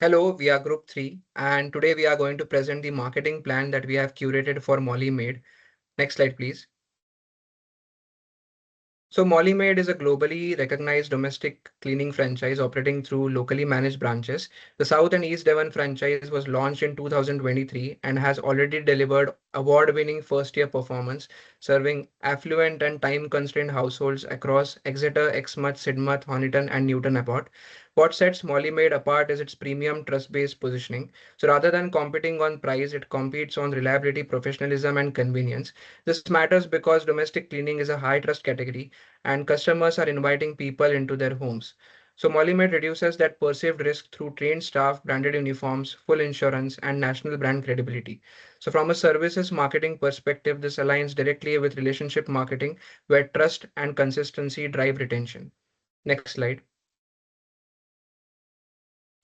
Hello, we are Group 3, and today we are going to present the marketing plan that we have curated for Molly Maid. Next slide, please. So Molly Maid is a globally recognized domestic cleaning franchise operating through locally managed branches. The South and East Devon franchise was launched in 2023 and has already delivered award-winning first-year performance, serving affluent and time-constrained households across Exeter, Exmouth, Sidmouth, Honiton, and Newton Abbot. What sets Molly Maid apart is its premium trust-based positioning. So rather than competing on price, it competes on reliability, professionalism, and convenience. This matters because domestic cleaning is a high trust category and customers are inviting people into their homes. So Molymed reduces that perceived risk through trained staff, branded uniforms, full insurance, and national brand credibility. So from a services marketing perspective, this aligns directly with relationship marketing, where trust and consistency drive retention. Next slide.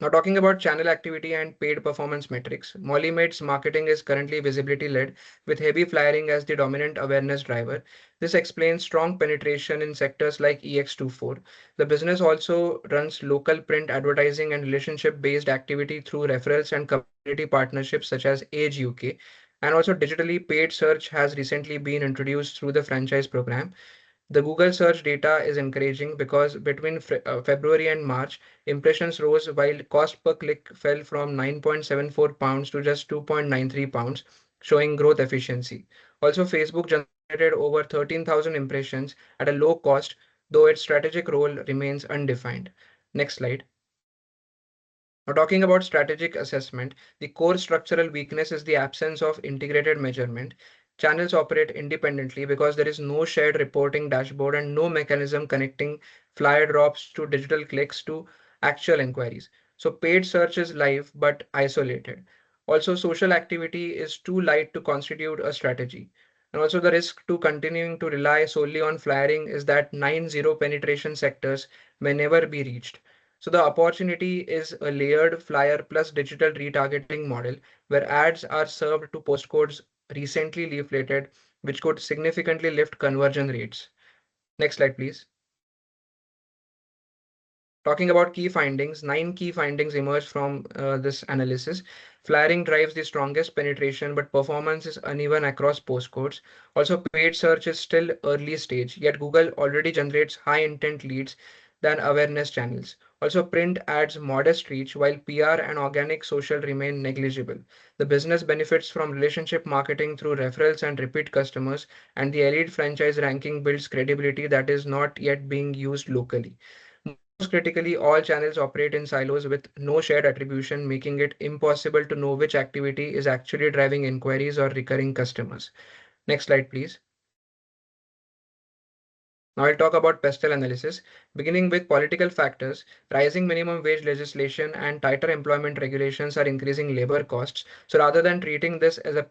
Now, talking about channel activity and paid performance metrics, Molymade's marketing is currently visibility led, with heavy flyering as the dominant awareness driver. This explains strong penetration in sectors like EX24. The business also runs local print advertising and relationship based activity through referrals and community partnerships such as Age UK. And also, digitally paid search has recently been introduced through the franchise program. The Google search data is encouraging because between February and March, impressions rose while cost per click fell from 9.74 pounds to just 2.93 pounds, showing growth efficiency. Also, Facebook generated over 13,000 impressions at a low cost, though its strategic role remains undefined. Next slide. Now, talking about strategic assessment, the core structural weakness is the absence of integrated measurement. Channels operate independently because there is no shared reporting dashboard and no mechanism connecting flyer drops to digital clicks to actual inquiries. So, paid search is live but isolated. Also, social activity is too light to constitute a strategy. And also, the risk to continuing to rely solely on flyering is that 9-0 penetration sectors may never be reached. So the opportunity is a layered flyer plus digital retargeting model where ads are served to postcodes recently leafleted, which could significantly lift conversion rates. Next slide, please. Talking about key findings, 9 key findings emerge from this analysis. Flaring drives the strongest penetration, but performance is uneven across postcodes. Also, paid search is still early stage, yet Google already generates high intent leads than awareness channels. Also, print adds modest reach, while PR and organic social remain negligible. The business benefits from relationship marketing through referrals and repeat customers, and the elite franchise ranking builds credibility that is not yet being used locally. Most critically, all channels operate in silos with no shared attribution, making it impossible to know which activity is actually driving inquiries or recurring customers. Next slide, please. Now I'll talk about pestle analysis, beginning with political factors. Rising minimum wage legislation and tighter employment regulations are increasing labor costs. So rather than treating this as a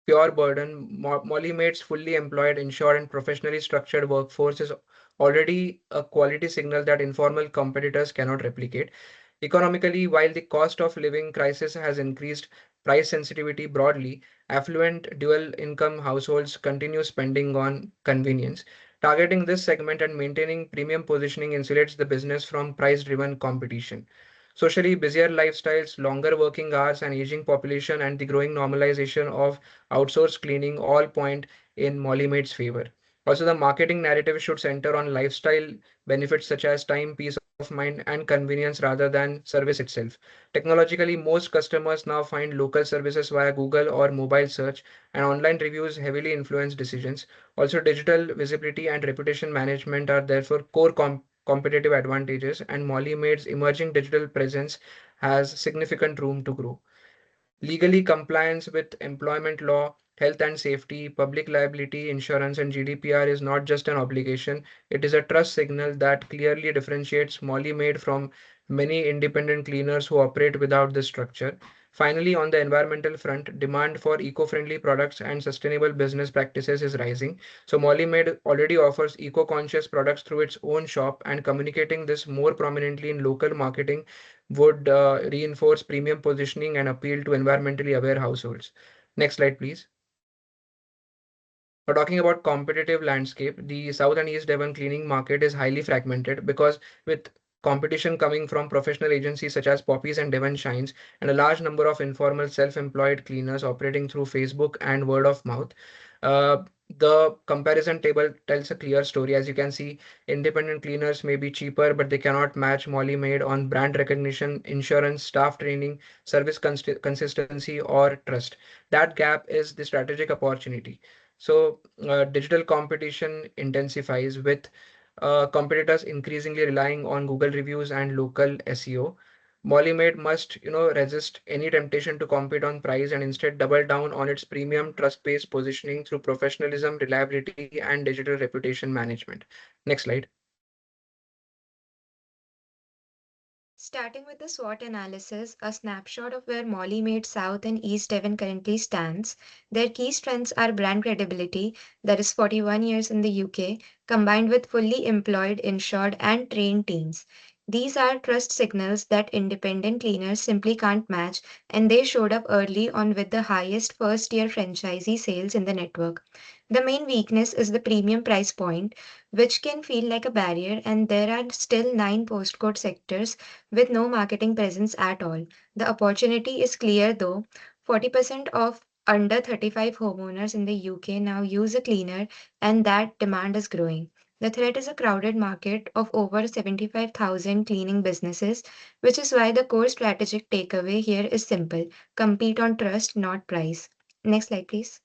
pure burden, Molly Maid's fully employed, insured, and professionally structured workforce is already a quality signal that informal competitors cannot replicate. Economically, while the cost of living crisis has increased price sensitivity broadly, affluent dual income households continue spending on convenience. Targeting this segment and maintaining premium positioning insulates the business from price driven competition. Socially, busier lifestyles, longer working hours, and aging population, and the growing normalization of outsourced cleaning all point in Mollymaid's favor. Also, the marketing narrative should center on lifestyle benefits such as time, peace of mind, and convenience rather than service itself. Technologically, most customers now find local services via Google or mobile search, and online reviews heavily influence decisions. Also, digital visibility and reputation management are therefore core competitive advantages, and Molly Maid's emerging digital presence has significant room to grow. Legally, compliance with employment law, health and safety, public liability insurance, and GDPR is not just an obligation, it is a trust signal that clearly differentiates Molly Maid from many independent cleaners who operate without this structure. Finally, on the environmental front, demand for eco-friendly products and sustainable business practices is rising. So Molly Maid already offers eco-conscious products through its own shop, and communicating this more prominently in local marketing would reinforce premium positioning and appeal to environmentally aware households. Next slide, please. Now, talking about competitive landscape, the South and East Devon cleaning market is highly fragmented because with competition coming from professional agencies such as Poppies and Devon Shines, and a large number of informal self-employed cleaners operating through Facebook and word of mouth. Uh, the comparison table tells a clear story. As you can see, independent cleaners may be cheaper, but they cannot match Molly Maid on brand recognition, insurance, staff training, service consistency, or trust. That gap is the strategic opportunity. So, digital competition intensifies with competitors increasingly relying on Google reviews and local SEO. Molly must, resist any temptation to compete on price and instead double down on its premium trust-based positioning through professionalism, reliability, and digital reputation management. Next slide. Starting with the SWOT analysis, a snapshot of where Molly Maid South and East Devon currently stands. Their key strengths are brand credibility, that is 41 years in the UK, combined with fully employed, insured, and trained teams. These are trust signals that independent cleaners simply can't match, and they showed up early on with the highest first year franchisee sales in the network. The main weakness is the premium price point, which can feel like a barrier, and there are still 9 postcode sectors with no marketing presence at all. The opportunity is clear though. 40% of under 35 homeowners in the UK now use a cleaner, and that demand is growing. The threat is a crowded market of over 75,000 cleaning businesses, which is why the core strategic takeaway here is simple: compete on trust, not price. Next slide, please.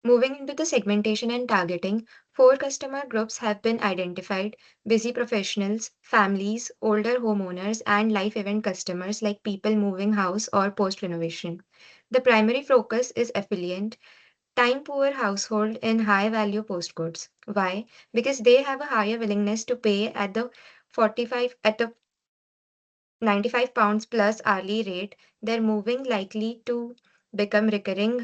Moving into the segmentation and targeting, 4 customer groups have been identified: busy professionals, families, older homeowners, and life event customers like people moving house or post renovation. The primary focus is affluent, time poor household in high value postcodes. Why? Because they have a higher willingness to pay at the 45 at the £95 plus hourly rate. They're moving likely to become recurring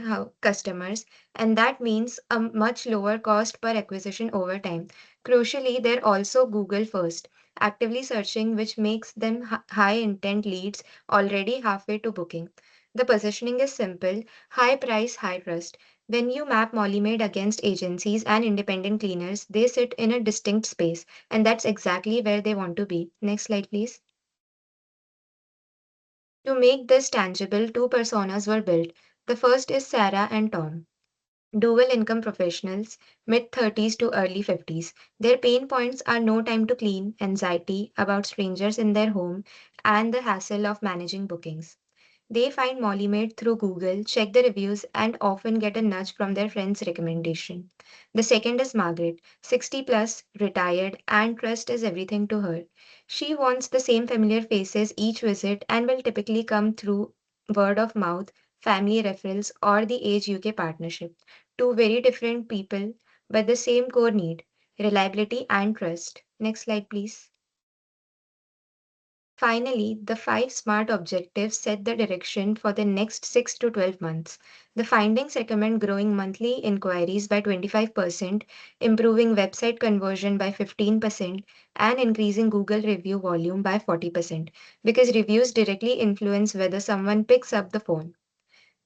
customers, and that means a much lower cost per acquisition over time. Crucially, they're also Google first, actively searching, which makes them high intent leads already halfway to booking. The positioning is simple: high price, high trust. When you map Molly Maid against agencies and independent cleaners, they sit in a distinct space, and that's exactly where they want to be. Next slide, please. To make this tangible, 2 personas were built. The first is Sarah and Tom, dual income professionals, mid 30s to early 50s. Their pain points are no time to clean, anxiety about strangers in their home, and the hassle of managing bookings. They find Molly Maid through Google, check the reviews, and often get a nudge from their friend's recommendation. The second is Margaret, 60 plus, retired, and trust is everything to her. She wants the same familiar faces each visit and will typically come through word of mouth, family referrals, or the Age UK partnership. Two very different people, but the same core need: reliability and trust. Next slide, please. Finally, the 5 SMART objectives set the direction for the next 6 to 12 months. The findings recommend growing monthly inquiries by 25%, improving website conversion by 15%, and increasing Google review volume by 40%, because reviews directly influence whether someone picks up the phone.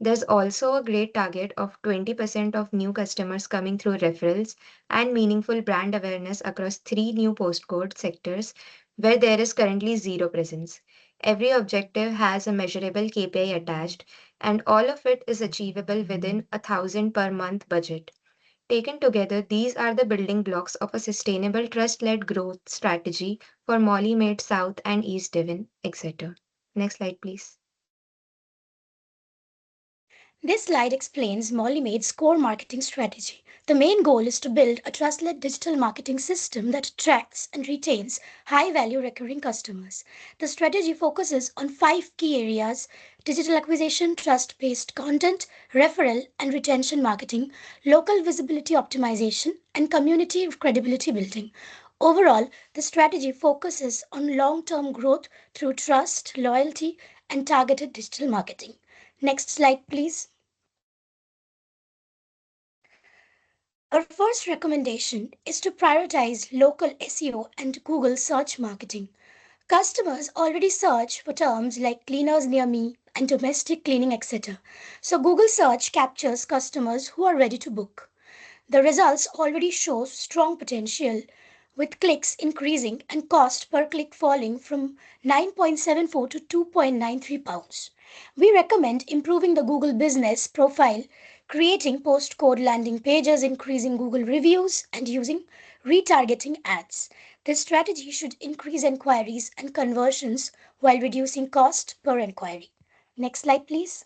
There's also a great target of 20% of new customers coming through referrals and meaningful brand awareness across 3 new postcode sectors where there is currently zero presence. Every objective has a measurable KPI attached, and all of it is achievable within 1,000 per month budget. Taken together, these are the building blocks of a sustainable trust led growth strategy for Molly Maid South and East Devon, Exeter. Next slide, please. This slide explains Molly Maid's core marketing strategy. The main goal is to build a trust-led digital marketing system that attracts and retains high-value recurring customers. The strategy focuses on 5 key areas: digital acquisition, trust-based content, referral and retention marketing, local visibility optimization, and community credibility building. Overall, the strategy focuses on long-term growth through trust, loyalty, and targeted digital marketing. Next slide, please. Our first recommendation is to prioritize local SEO and Google search marketing. Customers already search for terms like cleaners near me and domestic cleaning, etc. So Google search captures customers who are ready to book. The results already show strong potential. with clicks increasing and cost per click falling from 9.74 to 2.93 pounds. We recommend improving the Google business profile, creating postcode landing pages, increasing Google reviews, and using retargeting ads. This strategy should increase inquiries and conversions while reducing cost per inquiry. Next slide, please.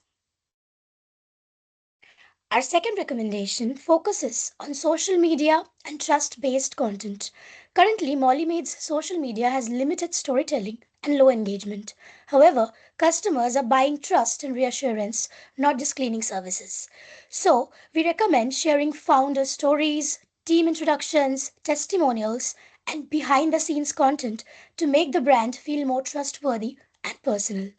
Our second recommendation focuses on social media and trust based content. Currently, Molly Maid's social media has limited storytelling and low engagement. However, customers are buying trust and reassurance, not just cleaning services. So, we recommend sharing founder stories, team introductions, testimonials, and behind the scenes content to make the brand feel more trustworthy and personal.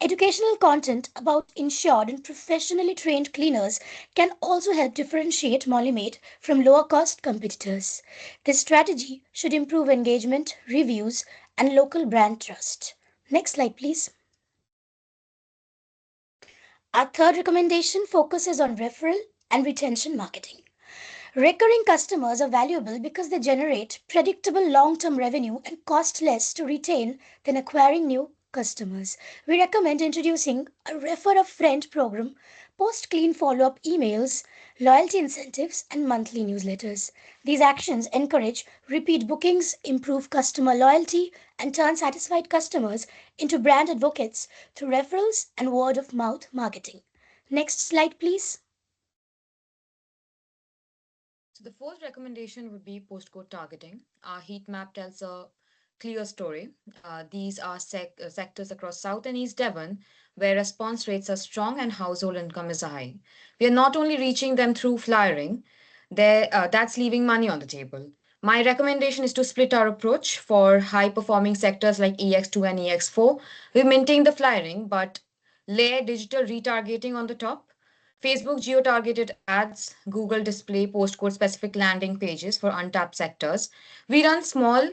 Educational content about insured and professionally trained cleaners can also help differentiate Molly Maid from lower cost competitors. This strategy should improve engagement, reviews, and local brand trust. Next slide, please. Our third recommendation focuses on referral and retention marketing. Recurring customers are valuable because they generate predictable long term revenue and cost less to retain than acquiring new customers. We recommend introducing a refer a friend program, post clean follow up emails, loyalty incentives, and monthly newsletters. These actions encourage repeat bookings, improve customer loyalty, and turn satisfied customers into brand advocates through referrals and word of mouth marketing. Next slide, please. So the fourth recommendation would be postcode targeting. Our heat map tells a clear story. These are sectors across South and East Devon where response rates are strong and household income is high. We are not only reaching them through flyering, that's leaving money on the table. My recommendation is to split our approach for high performing sectors like EX2 and EX4. We maintain the flyering but layer digital retargeting on the top. Facebook geo-targeted ads, Google display postcode specific landing pages for untapped sectors. We run small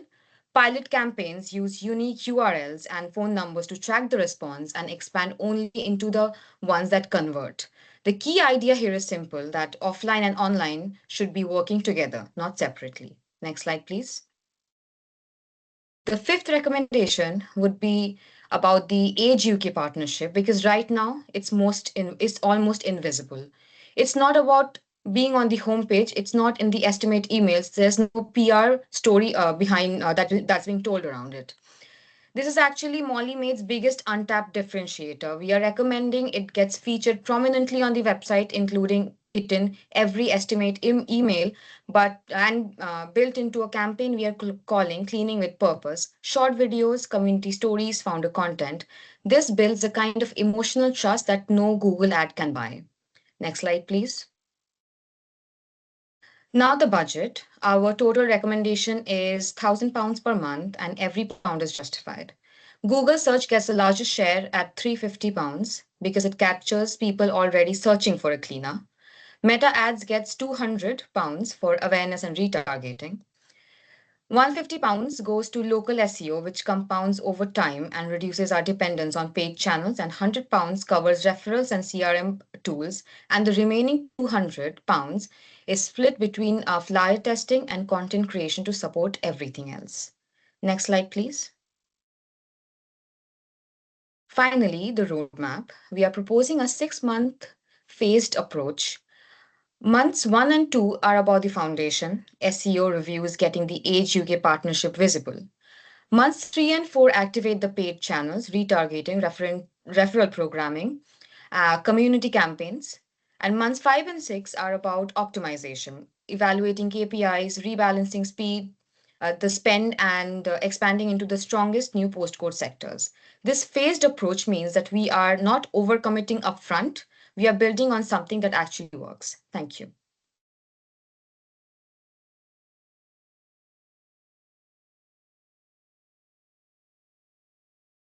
pilot campaigns, use unique URLs and phone numbers to track the response and expand only into the ones that convert. The key idea here is simple that offline and online should be working together, not separately. Next slide, please. The fifth recommendation would be about the Age UK partnership because right now it's almost invisible. It's not about being on the homepage. It's not in the estimate emails. There's no PR story behind that's being told around it. This is actually Molly Maid's biggest untapped differentiator. We are recommending it gets featured prominently on the website, including it in every estimate email, but and built into a campaign we are calling Cleaning with Purpose. Short videos, community stories, founder content. This builds a kind of emotional trust that no Google ad can buy. Next slide, please. Now the budget. Our total recommendation is £1,000 per month and every pound is justified. Google search gets the largest share at £350 because it captures people already searching for a cleaner. Meta ads gets £200 for awareness and retargeting. £150 goes to local SEO, which compounds over time and reduces our dependence on paid channels, and £100 covers referrals and CRM tools, and the remaining £200 is split between our flyer testing and content creation to support everything else. Next slide, please. Finally, the roadmap. We are proposing a 6-month phased approach. Months 1 and 2 are about the foundation, SEO reviews, getting the Age UK partnership visible. Months 3 and 4 activate the paid channels, retargeting, referral programming, community campaigns. And months 5 and 6 are about optimization, evaluating KPIs, rebalancing speed, the spend, and expanding into the strongest new postcode sectors. This phased approach means that we are not overcommitting upfront. We are building on something that actually works. Thank you.